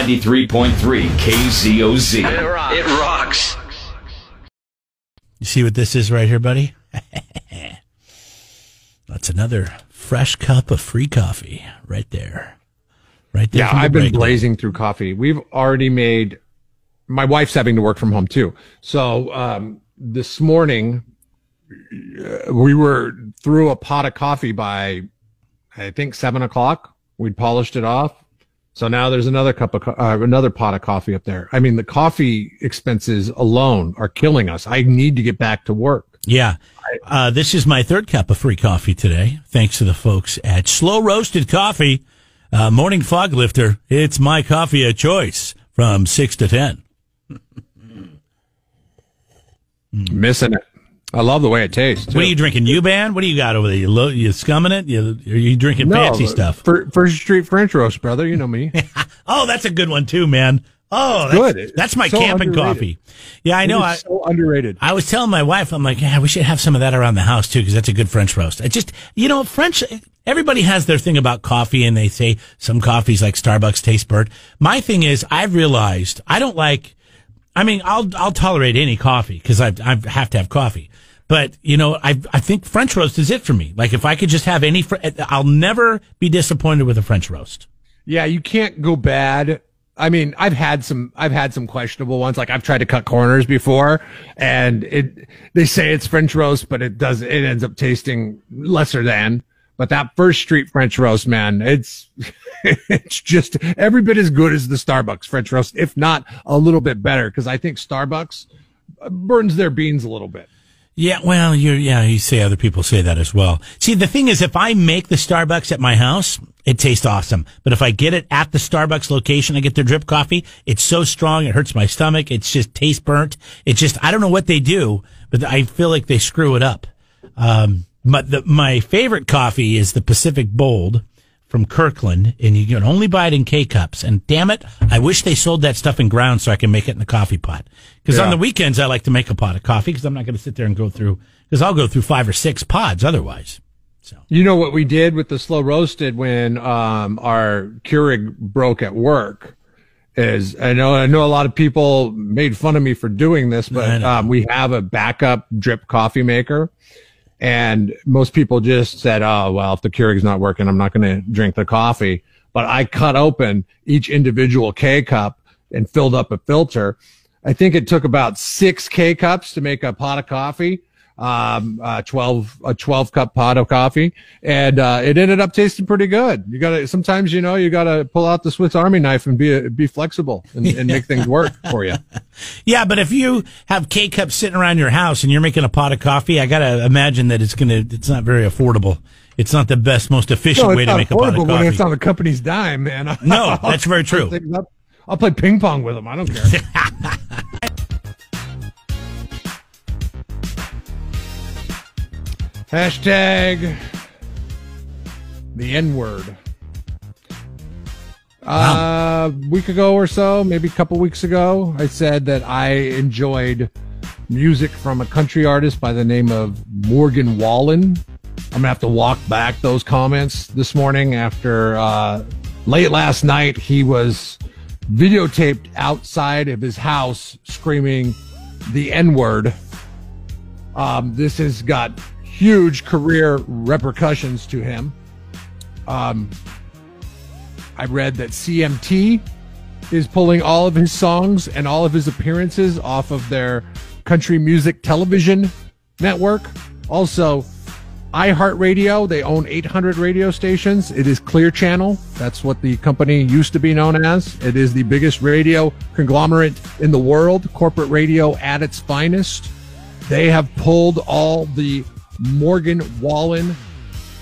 93.3 KZOZ. It rocks. You see what this is right here, buddy? That's another fresh cup of free coffee right there. Right there. Yeah, I've been blazing through coffee. We've already made, my wife's having to work from home too. So this morning, we were through a pot of coffee by, I think, 7 o'clock. We'd polished it off. So now there's another another pot of coffee up there. I mean, the coffee expenses alone are killing us. I need to get back to work. Yeah. This is my third cup of free coffee today, thanks to the folks at Slow Roasted Coffee. Morning Fog Lifter. It's my coffee of choice from 6 to 10. Missing it. I love the way it tastes, too. What are you drinking? U-Ban? What do you got over there? You scumming it? Are you drinking fancy stuff? First Street French Roast, brother. You know me. Oh, that's a good one, too, man. Oh, that's my camping coffee. Yeah, I know. It's so underrated. I was telling my wife, I'm like, yeah, we should have some of that around the house, too, because that's a good French roast. I just, French, everybody has their thing about coffee, and they say some coffees like Starbucks taste burnt. My thing is, I've realized I don't like, I'll tolerate any coffee because I have to have coffee. But, I think French roast is it for me. Like, if I could just have any, I'll never be disappointed with a French roast. Yeah, you can't go bad. I mean, I've had some questionable ones. Like, I've tried to cut corners before, and they say it's French roast, but it ends up tasting lesser than. But that First Street French roast, man, it's just every bit as good as the Starbucks French roast, if not a little bit better, because I think Starbucks burns their beans a little bit. Yeah, well, you say other people say that as well. See, the thing is, if I make the Starbucks at my house, it tastes awesome. But if I get it at the Starbucks location, I get their drip coffee, it's so strong, it hurts my stomach, it's just tastes burnt. It's just, I don't know what they do, but I feel like they screw it up. But my favorite coffee is the Pacific Bold from Kirkland, and you can only buy it in K-Cups. And damn it, I wish they sold that stuff in ground so I can make it in the coffee pot. Because on the weekends, I like to make a pot of coffee because I'm not going to sit there and because I'll go through 5 or 6 pods otherwise. So you know what we did with the slow roasted when our Keurig broke at work is, I know a lot of people made fun of me for doing this, but we have a backup drip coffee maker. And most people just said, oh, well, if the Keurig's not working, I'm not going to drink the coffee. But I cut open each individual K-cup and filled up a filter. I think it took about 6 K-cups to make a pot of coffee, a 12 cup pot of coffee. And it ended up tasting pretty good. Sometimes, you got to pull out the Swiss Army knife and be flexible and make things work for you. Yeah, but if you have K-cups sitting around your house and you're making a pot of coffee, I got to imagine that it's not very affordable. It's not the best, most efficient way to make a pot of coffee. When it's on the company's dime, man. No, that's very true. I'll play ping pong with them. I don't care. Hashtag the N-word. A week ago or so, maybe a couple weeks ago, I said that I enjoyed music from a country artist by the name of Morgan Wallen. I'm going to have to walk back those comments this morning after late last night he was videotaped outside of his house screaming the N-word. This has got huge career repercussions to him. I read that CMT is pulling all of his songs and all of his appearances off of their country music television network. Also, iHeartRadio, they own 800 radio stations. It is Clear Channel. That's what the company used to be known as. It is the biggest radio conglomerate in the world, corporate radio at its finest. They have pulled all the Morgan Wallen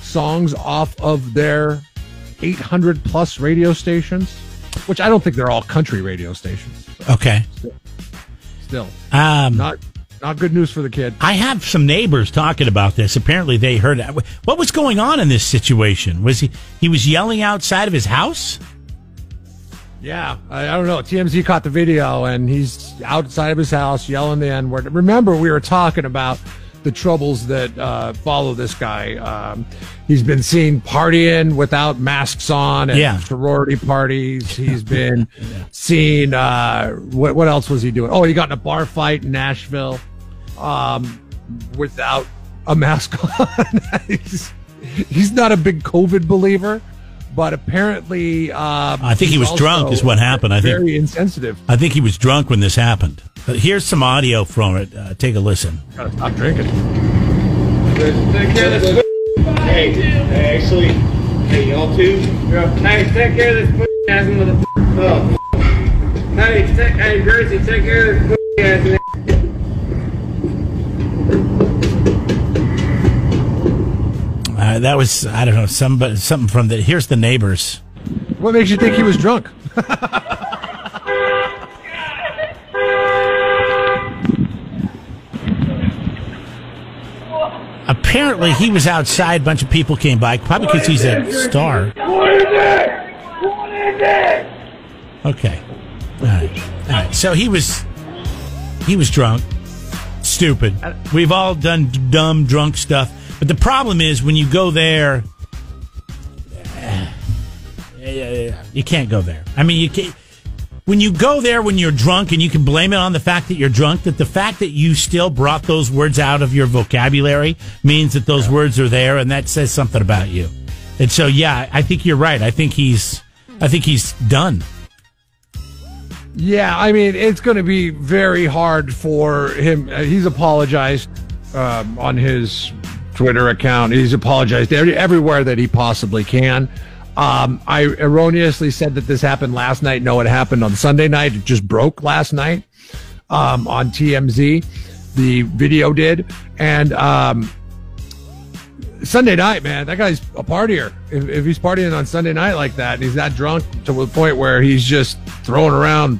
songs off of their 800 plus radio stations, which I don't think they're all country radio stations. Okay. Still. Not good news for the kid. I have some neighbors talking about this. Apparently they heard it. What was going on in this situation? Was he was yelling outside of his house? Yeah, I don't know. TMZ caught the video and he's outside of his house yelling the N-word. Remember, we were talking about the troubles that follow this guy. He's been seen partying without masks on at sorority parties. He's been seen. What else was he doing? Oh, he got in a bar fight in Nashville without a mask on. He's not a big COVID believer. But apparently, I think he was drunk is what happened. I think very insensitive. I think he was drunk when this happened. But here's some audio from it. Take a listen. Gotta stop drinking. Take care of this. Hey, actually, hey, y'all too. Hey, take care of this ass motherfucker. Hey, Gracie, take care of this ass. That was, I don't know, something from the. Here's the neighbors. What makes you think he was drunk? Apparently, he was outside. A bunch of people came by, probably because he's a star. Okay. All right. So he was drunk, stupid. We've all done dumb, drunk stuff. But the problem is when you go there, you can't go there. I mean, you can't. When you go there when you're drunk and you can blame it on the fact that you're drunk, that the fact that you still brought those words out of your vocabulary means that those words are there, and that says something about you. And so, yeah, I think you're right. I think he's done. Yeah, I mean, it's going to be very hard for him. He's apologized on his Twitter account. He's apologized everywhere that he possibly can. I erroneously said that this happened last night. No, it happened on Sunday night. It just broke last night on TMZ. The video did. And Sunday night, man, that guy's a partier. If he's partying on Sunday night like that, and he's that drunk to the point where he's just throwing around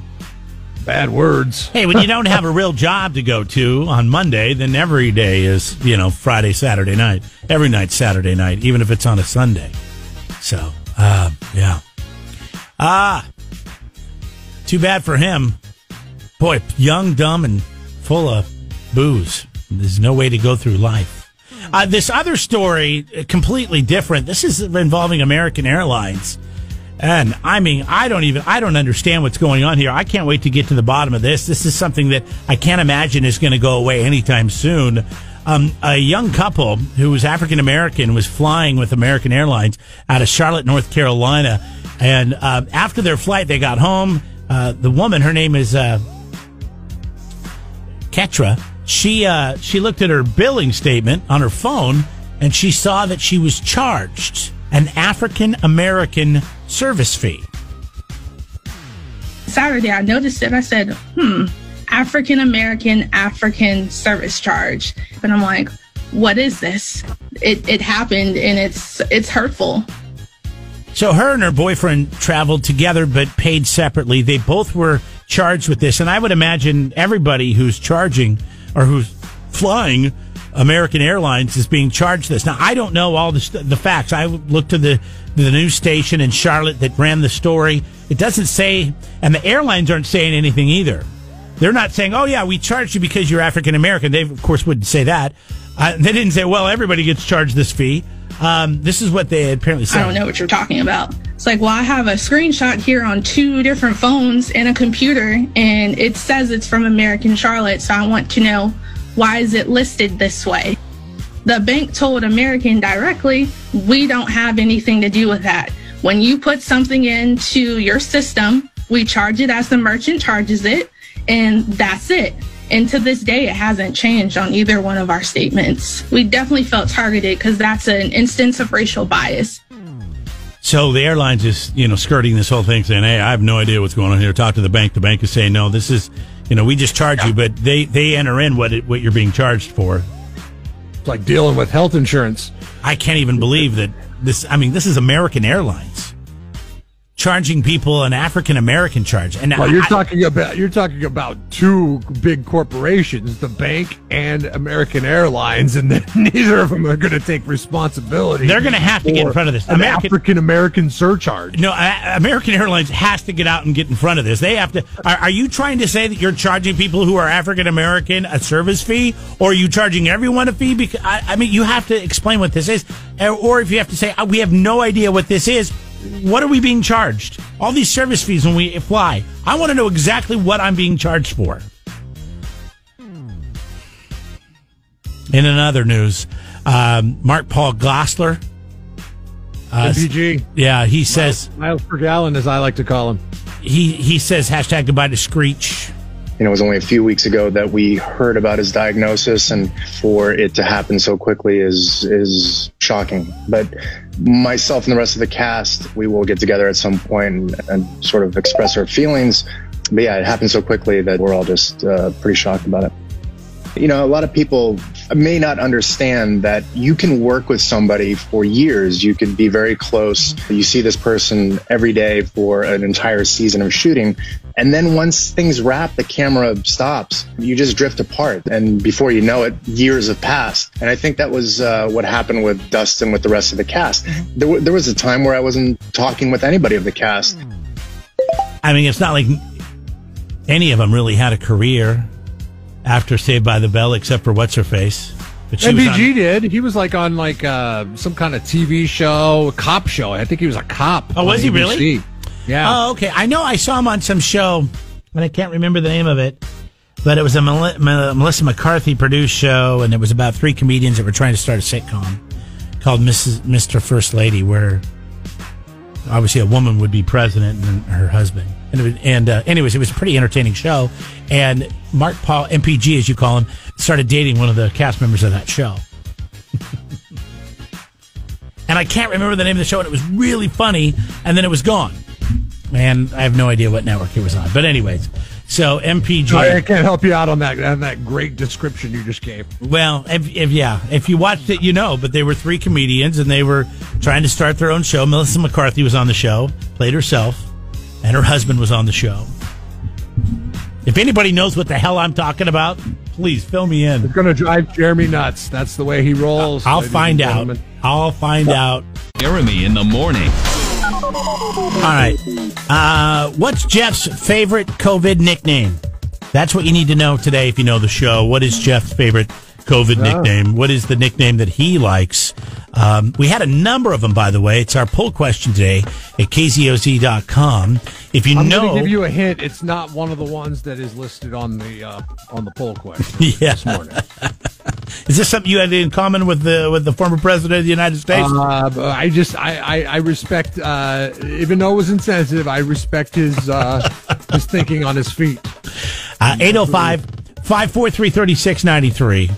bad words. Hey, when you don't have a real job to go to on Monday, then every day is, Friday, Saturday night. Every night's Saturday night, even if it's on a Sunday. So, yeah. Too bad for him. Boy, young, dumb, and full of booze. There's no way to go through life. This other story, completely different. This is involving American Airlines. And I mean, I don't understand what's going on here. I can't wait to get to the bottom of this. This is something that I can't imagine is going to go away anytime soon. A young couple who was African American was flying with American Airlines out of Charlotte, North Carolina. And after their flight, they got home. The woman, her name is Ketra. She looked at her billing statement on her phone, and she saw that she was charged an African American service fee. Saturday, I noticed it. I said, African American service charge. And I'm like, what is this? It happened, and it's hurtful. So her and her boyfriend traveled together but paid separately. They both were charged with this. And I would imagine everybody who's charging or who's flying American Airlines is being charged this. Now, I don't know all the facts. I looked to the news station in Charlotte that ran the story. It doesn't say, and the airlines aren't saying anything either. They're not saying, oh, yeah, we charged you because you're African American. They, of course, wouldn't say that. They didn't say, well, everybody gets charged this fee. This is what they apparently said. I don't know what you're talking about. It's like, well, I have a screenshot here on 2 different phones and a computer, and it says it's from American Charlotte, so I want to know, why is it listed this way? The bank told American directly, we don't have anything to do with that. When you put something into your system, we charge it as the merchant charges it, and that's it. And to this day, it hasn't changed on either one of our statements. We definitely felt targeted because that's an instance of racial bias. So the airline's just, skirting this whole thing, saying, hey, I have no idea what's going on here. Talk to the bank. The bank is saying, no, this is, we just charge you, but they enter in what you're being charged for. It's like dealing with health insurance. I can't even believe that this is American Airlines charging people an African American charge. And well, you're talking about two big corporations, the bank and American Airlines, and then neither of them are going to take responsibility. They're going to have to get in front of this. African American surcharge. No, American Airlines has to get out and get in front of this. They have to. Are you trying to say that you're charging people who are African American a service fee, or are you charging everyone a fee? Because I mean, you have to explain what this is, or if you have to say we have no idea what this is. What are we being charged? All these service fees when we fly. I want to know exactly what I'm being charged for. In another news, Mark Paul Gosselaar. MPG. Yeah, he says... Miles per gallon, as I like to call him. He says hashtag goodbye to Screech. It was only a few weeks ago that we heard about his diagnosis, and for it to happen so quickly is shocking. But myself and the rest of the cast, we will get together at some point and sort of express our feelings. But yeah, it happened so quickly that we're all just pretty shocked about it. You know, a lot of people may not understand that you can work with somebody for years. You can be very close. You see this person every day for an entire season of shooting. And then once things wrap, the camera stops. You just drift apart. And before you know it, years have passed. And I think that was what happened with Dustin, with the rest of the cast. There was a time where I wasn't talking with anybody of the cast. I mean, it's not like any of them really had a career after Saved by the Bell, except for What's-Her-Face. MPG did. He was like on some kind of TV show, a cop show. I think he was a cop. Oh, was he really? Yeah. Oh, okay. I know I saw him on some show, and I can't remember the name of it, but it was a Melissa McCarthy produced show, and it was about three comedians that were trying to start a sitcom called Mr. First Lady, where obviously a woman would be president and her husband. Anyways, it was a pretty entertaining show. And Mark Paul, MPG as you call him, started dating one of the cast members of that show. And I can't remember the name of the show, and it was really funny, and then it was gone. And I have no idea what network it was on. But anyways, so MPG... I can't help you out on that great description you just gave. Well, if you watched it, you know. But they were three comedians, and they were trying to start their own show. Melissa McCarthy was on the show, played herself. And her husband was on the show. If anybody knows what the hell I'm talking about, please fill me in. It's going to drive Jeremy nuts. That's the way he rolls. I'll find out. I'll find out. Jeremy in the morning. All right. What's Jeff's favorite COVID nickname? That's what you need to know today if you know the show. What is Jeff's favorite COVID nickname? What is the nickname that he likes? We had a number of them, by the way. It's our poll question today at kzoz.com. If you I'm know, going to give you a hint. It's not one of the ones that is listed on the poll question this morning. Is this something you had in common with the former president of the United States? I respect, even though it was insensitive, I respect his thinking on his feet. 805-543-3693.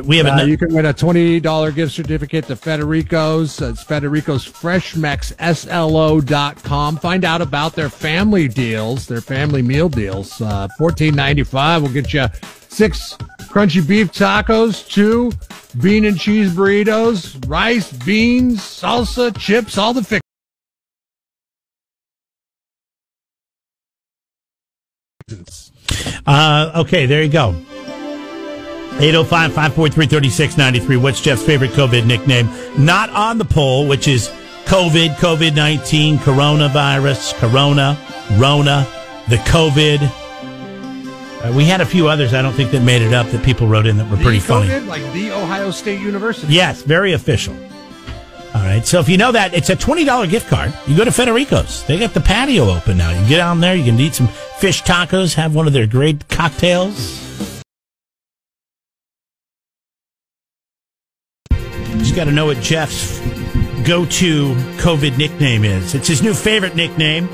We have you can win a $20 gift certificate to Federico's. It's Federico's FreshMexSLO.com. Find out about their family deals, their family meal deals. $14.95 will get you 6 crunchy beef tacos, 2 bean and cheese burritos, rice, beans, salsa, chips, all the fixins. Okay, there you go. 805-543-3693. What's Jeff's favorite COVID nickname? Not on the poll, which is COVID, COVID-19, coronavirus, Corona, Rona, the COVID. We had a few others I don't think that made it up that people wrote in that were pretty funny. COVID, like the Ohio State University. Yes, very official. All right, so if you know that, it's a $20 gift card. You go to Federico's. They got the patio open now. You can get down there. You can eat some fish tacos, have one of their great cocktails. Just got to know what Jeff's go-to COVID nickname is. It's his new favorite nickname.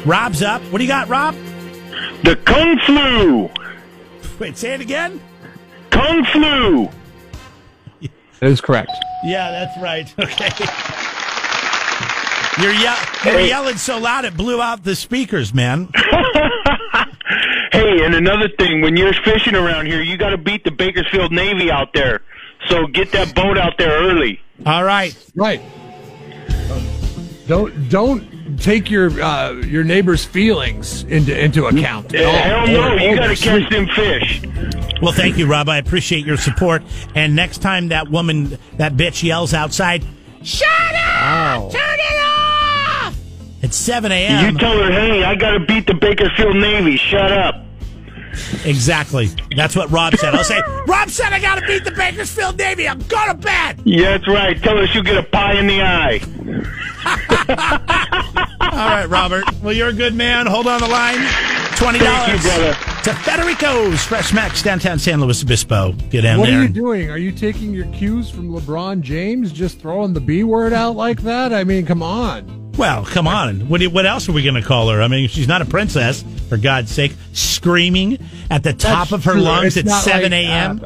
Rob's up. What do you got, Rob? The Kung Flu. Wait, say it again? Kung Flu. That is correct. Yeah, that's right. Okay. You're yelling so loud it blew out the speakers, man. Hey, and another thing, when you're fishing around here, you got to beat the Bakersfield Navy out there. So get that boat out there early. All right. Right. Don't take your neighbor's feelings into account. Hell no, you got to catch them fish. Well, thank you, Rob. I appreciate your support. And next time that bitch yells outside, "Shut up! Turn it off!" At 7 a.m. You tell her, hey, I got to beat the Bakersfield Navy. Shut up. Exactly. That's what Rob said. I'll say, Rob said I got to beat the Bakersfield Navy. I'm going to bed. Yeah, that's right. Tell her she'll get a pie in the eye. All right, Robert. Well, you're a good man. Hold on the line. $20 Thank you, brother. to Federico's Fresh Max, downtown San Luis Obispo. Get in What there. are you doing? Are you taking your cues from LeBron James, just throwing the B word out like that? I mean, come on. Well, come on. What else are we going to call her? I mean, she's not a princess, for God's sake. Screaming at the top That's of her true. lungs It's at not 7 like, a.m.?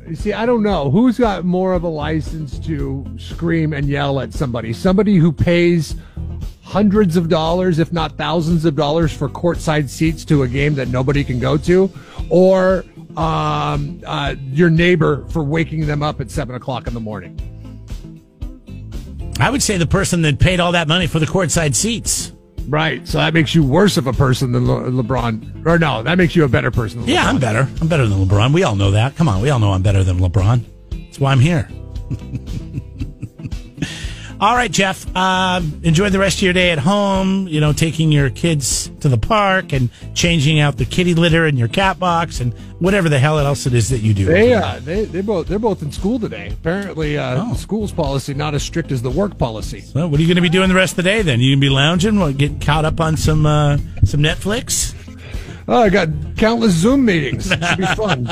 You see, I don't know. Who's got more of a license to scream and yell at somebody? Somebody who pays hundreds of dollars, if not thousands of dollars, for courtside seats to a game that nobody can go to? Or your neighbor for waking them up at 7 o'clock in the morning? I would say the person that paid all that money for the courtside seats. Right. So that makes you worse of a person than LeBron. Or no, that makes you a better person than LeBron. Yeah, I'm better. I'm better than LeBron. We all know that. Come on, we all know I'm better than LeBron. That's why I'm here. All right, Jeff. Enjoy the rest of your day at home. You know, taking your kids to the park and changing out the kitty litter in your cat box and whatever the hell else it is that you do. They're both in school today. Apparently, the school's policy not as strict as the work policy. So, what are you going to be doing the rest of the day then? You going to be lounging, getting caught up on some Netflix? Oh, I got countless Zoom meetings. It should be fun.